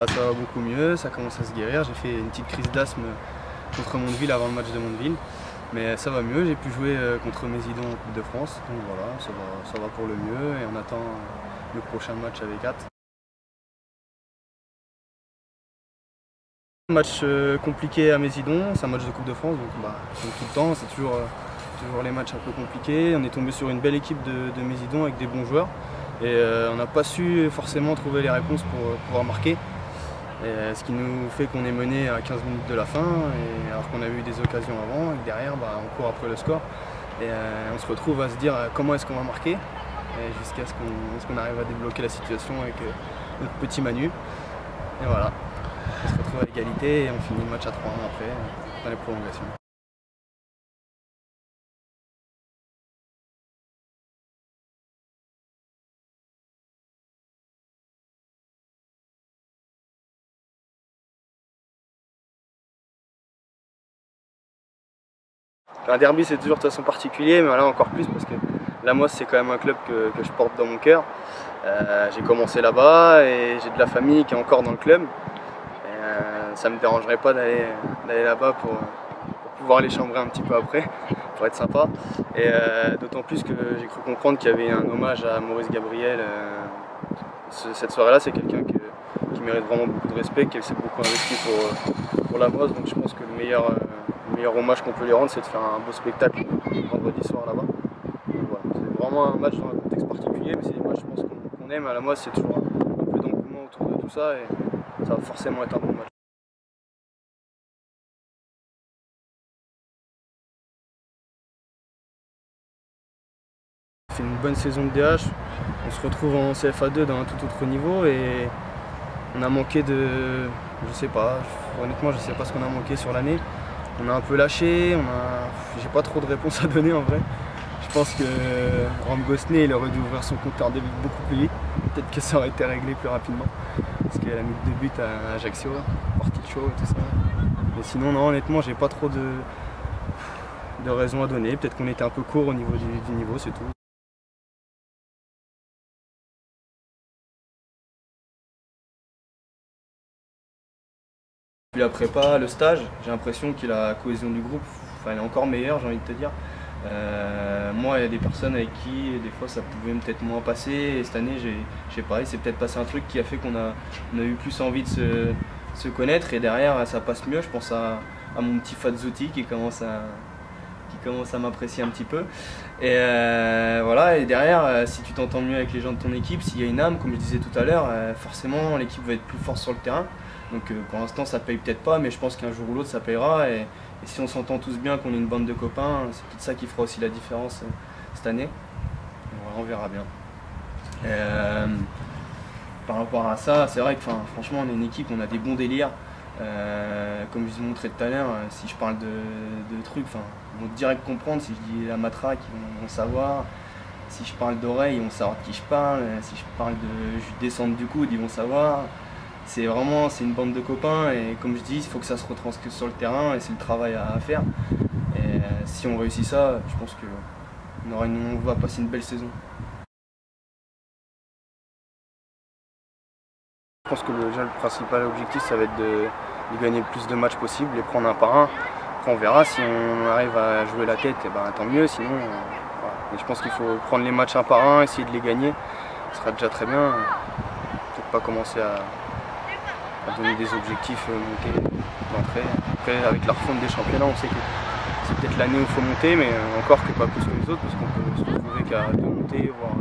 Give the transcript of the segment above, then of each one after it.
Ça va beaucoup mieux, ça commence à se guérir. J'ai fait une petite crise d'asthme contre Mondeville avant le match de Mondeville. Mais ça va mieux, j'ai pu jouer contre Mésidon en Coupe de France. Donc voilà, ça va pour le mieux et on attend le prochain match avec hâte. Match compliqué à Mésidon, c'est un match de Coupe de France, donc comme tout le temps, c'est toujours les matchs un peu compliqués. On est tombé sur une belle équipe de Mésidon avec des bons joueurs et on n'a pas su forcément trouver les réponses pour pouvoir marquer. Et ce qui nous fait qu'on est mené à 15 minutes de la fin, et alors qu'on a eu des occasions avant, et derrière on court après le score. Et on se retrouve à se dire comment est-ce qu'on va marquer, jusqu'à ce qu'on arrive à débloquer la situation avec notre petit Manu. Et voilà, on se retrouve à l'égalité et on finit le match à 3-1 après, dans les prolongations. Un derby c'est toujours de toute façon particulier, mais là encore plus parce que l'Amos c'est quand même un club que je porte dans mon cœur. J'ai commencé là-bas et j'ai de la famille qui est encore dans le club. Ça ne me dérangerait pas d'aller là-bas pour pouvoir les chambrer un petit peu après, pour être sympa. Et d'autant plus que j'ai cru comprendre qu'il y avait un hommage à Maurice Gabriel. Cette soirée-là, c'est quelqu'un qui mérite vraiment beaucoup de respect, qui s'est beaucoup investi pour l'Amos. Donc je pense que le meilleur hommage qu'on peut lui rendre, c'est de faire un beau spectacle vendredi soir là-bas. Voilà. C'est vraiment un match dans un contexte particulier, mais c'est des matchs je pense qu'on aime. À la Moise, c'est toujours un peu d'engouement autour de tout ça et ça va forcément être un bon match. On fait une bonne saison de DH, on se retrouve en CFA2 dans un tout autre niveau et on a manqué de... je sais pas, honnêtement je sais pas ce qu'on a manqué sur l'année. On a un peu lâché, j'ai pas trop de réponses à donner en vrai. Je pense que Ram Gosnay il aurait dû ouvrir son compteur de but beaucoup plus vite. Peut-être que ça aurait été réglé plus rapidement. Parce qu'elle a mis 2 buts à Ajaccio, Porticho et tout ça. Mais sinon non, honnêtement j'ai pas trop de raisons à donner. Peut-être qu'on était un peu court au niveau du niveau, c'est tout. Puis la prépa, le stage, j'ai l'impression que la cohésion du groupe, elle est encore meilleure, j'ai envie de te dire. Moi, il y a des personnes avec qui, des fois, ça pouvait peut-être moins passer. Et cette année, je sais pas, c'est peut-être passé un truc qui a fait qu'on a eu plus envie de se connaître. Et derrière, ça passe mieux. Je pense à mon petit Fadzouti qui commence à m'apprécier un petit peu. Et voilà, et derrière, si tu t'entends mieux avec les gens de ton équipe, s'il y a une âme, comme je disais tout à l'heure, forcément, l'équipe va être plus forte sur le terrain. Donc pour l'instant ça paye peut-être pas, mais je pense qu'un jour ou l'autre ça payera et si on s'entend tous bien, qu'on est une bande de copains, c'est peut-être ça qui fera aussi la différence cette année. Voilà, on verra bien. Par rapport à ça, c'est vrai que franchement on est une équipe, on a des bons délires. Comme je vous ai montré tout à l'heure, si je parle de trucs, ils vont direct comprendre. Si je dis la matraque, ils vont savoir. Si je parle d'oreille, ils vont savoir de qui je parle. Si je parle de descendre du coude, ils vont savoir. C'est une bande de copains et comme je dis, il faut que ça se retranscrive sur le terrain et c'est le travail à faire. Et si on réussit ça, je pense qu'on va passer une belle saison. Je pense que déjà le principal objectif ça va être de gagner le plus de matchs possible, les prendre un par un. Après on verra si on arrive à jouer la tête, et tant mieux, sinon voilà. Et je pense qu'il faut prendre les matchs un par un, essayer de les gagner, ce sera déjà très bien. Peut-être pas commencer à donner des objectifs montés d'entrée. Après avec la refonte des championnats on sait que c'est peut-être l'année où il faut monter, mais encore que pas plus que les autres parce qu'on peut se retrouver qu'à deux montées, voire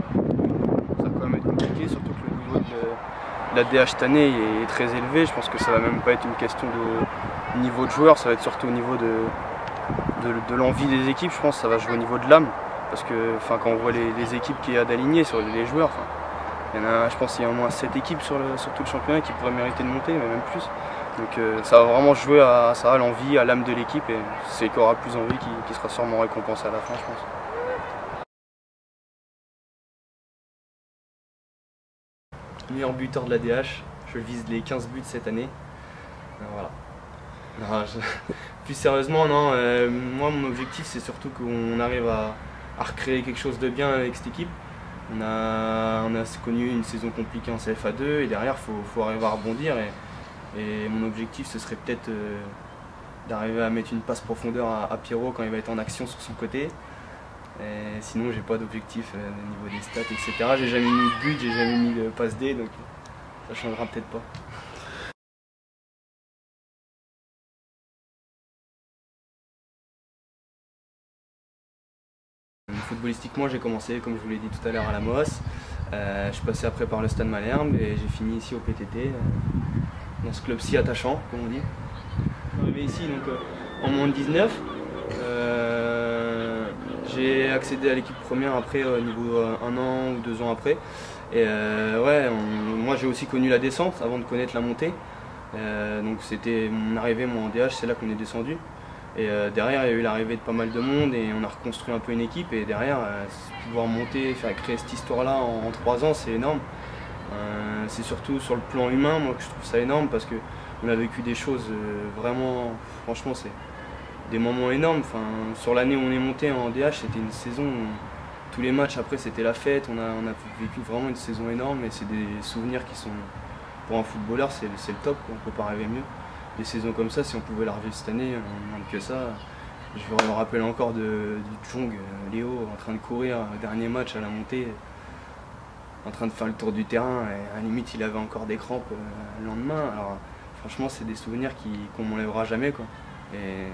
ça va quand même être compliqué, surtout que le niveau de la DH cette année est très élevé. Je pense que ça va même pas être une question de niveau de joueur, ça va être surtout au niveau de l'envie des équipes. Je pense que ça va jouer au niveau de l'âme parce que quand on voit les équipes qu'il y a d'aligner sur les joueurs, je pense qu'il y a au moins 7 équipes sur tout le championnat qui pourraient mériter de monter, mais même plus. Donc ça va vraiment jouer à ça, à l'envie, à l'âme de l'équipe, et c'est qui aura le plus envie qui sera sûrement récompensé à la fin, je pense. Meilleur buteur de la DH, je vise les 15 buts cette année. Voilà. Non, plus sérieusement, non, moi mon objectif c'est surtout qu'on arrive à recréer quelque chose de bien avec cette équipe. On a connu une saison compliquée en CFA2 et derrière il faut arriver à rebondir. Et mon objectif, ce serait peut-être d'arriver à mettre une passe profondeur à Pierrot quand il va être en action sur son côté. Et sinon, j'ai pas d'objectif au niveau des stats, etc. J'ai jamais mis de but, j'ai jamais mis de passe D, donc ça changera peut-être pas. Footballistiquement, j'ai commencé, comme je vous l'ai dit tout à l'heure, à la MOS. Je suis passé après par le Stade Malherbe et j'ai fini ici au PTT, dans ce club si attachant, comme on dit. Je suis arrivé ici donc, en moins de 19. J'ai accédé à l'équipe première après, au niveau 1 an ou 2 ans après. Et ouais, moi j'ai aussi connu la descente avant de connaître la montée. Donc c'était mon arrivée, moi en DH, c'est là qu'on est descendu. Et derrière, il y a eu l'arrivée de pas mal de monde et on a reconstruit un peu une équipe. Et derrière, pouvoir monter, créer cette histoire-là en 3 ans, c'est énorme. C'est surtout sur le plan humain, moi, que je trouve ça énorme parce qu'on a vécu des choses vraiment, franchement, c'est des moments énormes. Enfin, sur l'année où on est monté en DH, c'était une saison où tous les matchs après, c'était la fête. On a vécu vraiment une saison énorme et c'est des souvenirs qui sont, pour un footballeur, c'est le top, quoi. On ne peut pas rêver mieux. Des saisons comme ça, si on pouvait la revivre cette année, on demande que ça. Je me rappelle encore du Jong, Léo, en train de courir, dernier match à la montée, en train de faire le tour du terrain, et à la limite il avait encore des crampes le lendemain. Alors franchement, c'est des souvenirs qu'on m'enlèvera jamais, quoi. Et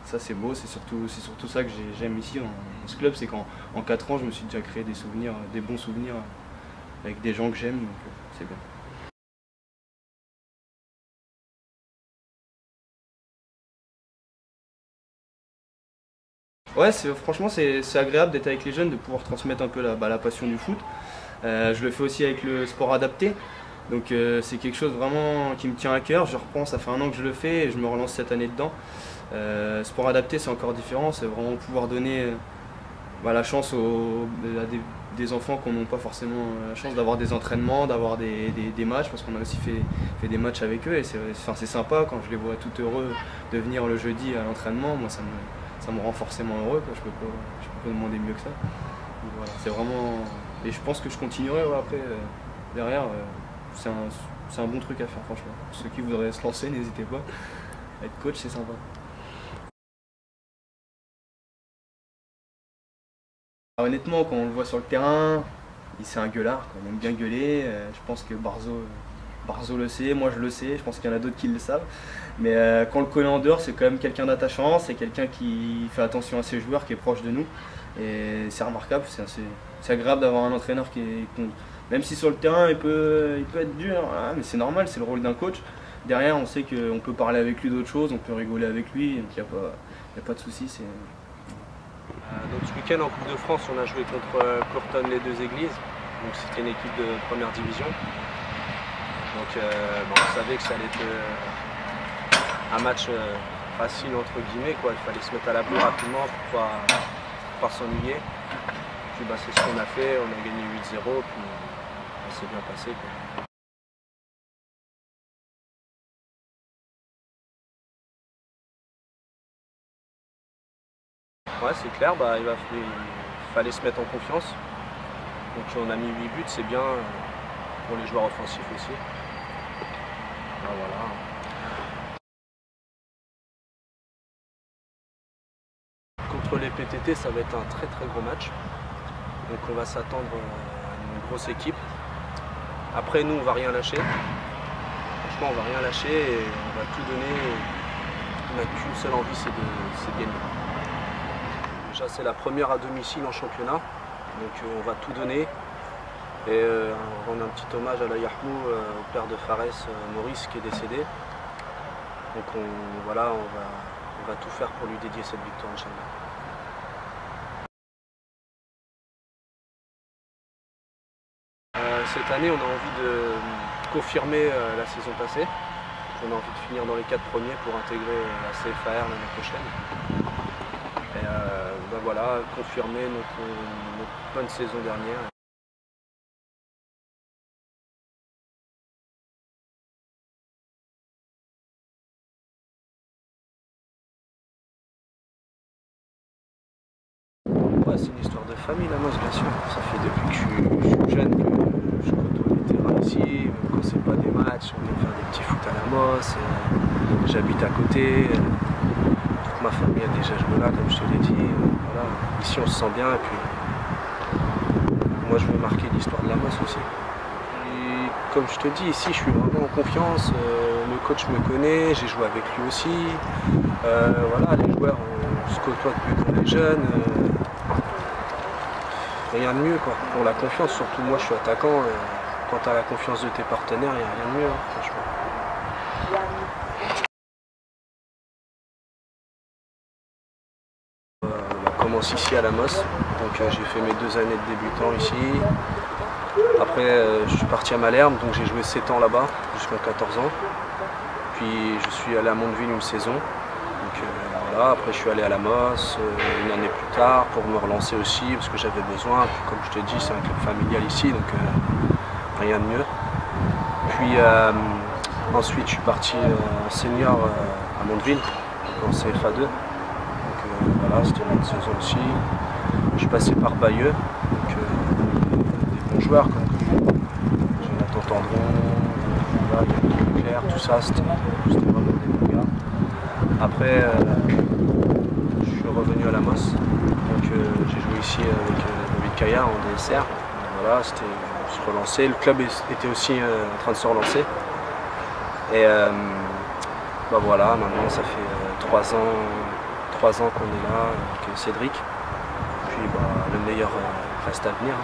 ça c'est beau, c'est surtout ça que j'aime ici dans ce club, c'est qu'en 4 ans je me suis déjà créé des souvenirs, des bons souvenirs avec des gens que j'aime, donc c'est bien. Ouais, franchement c'est agréable d'être avec les jeunes, de pouvoir transmettre un peu la passion du foot. Je le fais aussi avec le sport adapté, donc c'est quelque chose vraiment qui me tient à cœur. Je reprends, ça fait 1 an que je le fais et je me relance cette année dedans. Sport adapté, c'est encore différent, c'est vraiment pouvoir donner la chance à des enfants qui n'ont pas forcément la chance d'avoir des entraînements, d'avoir des matchs, parce qu'on a aussi fait des matchs avec eux et c'est sympa quand je les vois tout heureux de venir le jeudi à l'entraînement. Moi ça me rend forcément heureux, quoi. Je peux pas demander mieux que ça. Donc, voilà, c'est vraiment... Et je pense que je continuerai après, derrière, c'est un bon truc à faire, franchement. Pour ceux qui voudraient se lancer, n'hésitez pas. Être coach, c'est sympa. Alors, honnêtement, quand on le voit sur le terrain, c'est un gueulard, quoi. Il aime bien gueuler. Je pense que Barzo le sait, moi je le sais, je pense qu'il y en a d'autres qui le savent. Mais quand on le connaît en dehors, c'est quand même quelqu'un d'attachant, c'est quelqu'un qui fait attention à ses joueurs, qui est proche de nous. Et c'est remarquable, c'est agréable d'avoir un entraîneur même si sur le terrain il peut être dur, hein, mais c'est normal, c'est le rôle d'un coach. Derrière, on sait qu'on peut parler avec lui d'autres choses, on peut rigoler avec lui, donc il n'y a pas de souci. Donc ce week-end en Coupe de France, on a joué contre Courtonne les Deux Églises, donc c'était une équipe de première division. Donc on savait que ça allait être un match facile entre guillemets, quoi. Il fallait se mettre à l'abri rapidement pour pas s'ennuyer. Puis c'est ce qu'on a fait, on a gagné 8-0, puis ça s'est bien passé, quoi. Ouais, c'est clair, il fallait se mettre en confiance. Donc on a mis 8 buts, c'est bien pour les joueurs offensifs aussi. Voilà. Contre les PTT, ça va être un très très gros match. Donc on va s'attendre à une grosse équipe. Après nous, on va rien lâcher. Franchement, on va rien lâcher et on va tout donner. On n'a qu'une seule envie, c'est de gagner. Déjà, c'est la première à domicile en championnat. Donc on va tout donner. Et on rend un petit hommage à l'Ayahmou, au père de Fares, Maurice, qui est décédé. Donc on va tout faire pour lui dédier cette victoire, Inch'Allah. Cette année, on a envie de confirmer la saison passée. On a envie de finir dans les 4 premiers pour intégrer la CFAR l'année prochaine. Et voilà, confirmer notre bonne saison dernière. Ouais, c'est une histoire de famille, la Moselle, bien sûr. Ça fait depuis que je suis jeune que je côtoie les terrains. ici, même quand c'est pas des matchs, on vient faire des petits foot à la Mosse. J'habite à côté, toute ma famille a déjà joué là, comme je te l'ai dit. Voilà. Ici on se sent bien et puis moi je veux marquer l'histoire de la Mosse aussi. Et comme je te dis, ici je suis vraiment en confiance, le coach me connaît, j'ai joué avec lui aussi. Voilà, les joueurs, on se côtoie depuis qu'on est jeune. Rien de mieux quoi, pour la confiance, surtout moi je suis attaquant, quand tu as la confiance de tes partenaires, il n'y a rien de mieux, franchement. On commence ici à la Mosse, donc j'ai fait mes 2 années de débutant ici. Après je suis parti à Malherbe, donc j'ai joué 7 ans là-bas, jusqu'à 14 ans. Puis je suis allé à Mondeville une saison. Donc voilà, après je suis allé à la Mosse une année plus tard pour me relancer aussi parce que j'avais besoin. Puis comme je te dis, c'est un club familial ici, donc rien de mieux. Puis ensuite je suis parti en senior à Mondeville, en CFA2. Donc voilà, c'était une autre saison aussi. Je suis passé par Bayeux, donc des bons joueurs comme Jonathan Tendron, voilà, Leclerc, tout ça, c'était vraiment des bons gars. Après, je suis revenu à la Mosse, donc j'ai joué ici avec David Caillard en DSR. Voilà, c'était se relancer. Le club était aussi en train de se relancer. Et bah voilà, maintenant ça fait 3 ans qu'on est là avec Cédric. Puis bah, le meilleur reste à venir.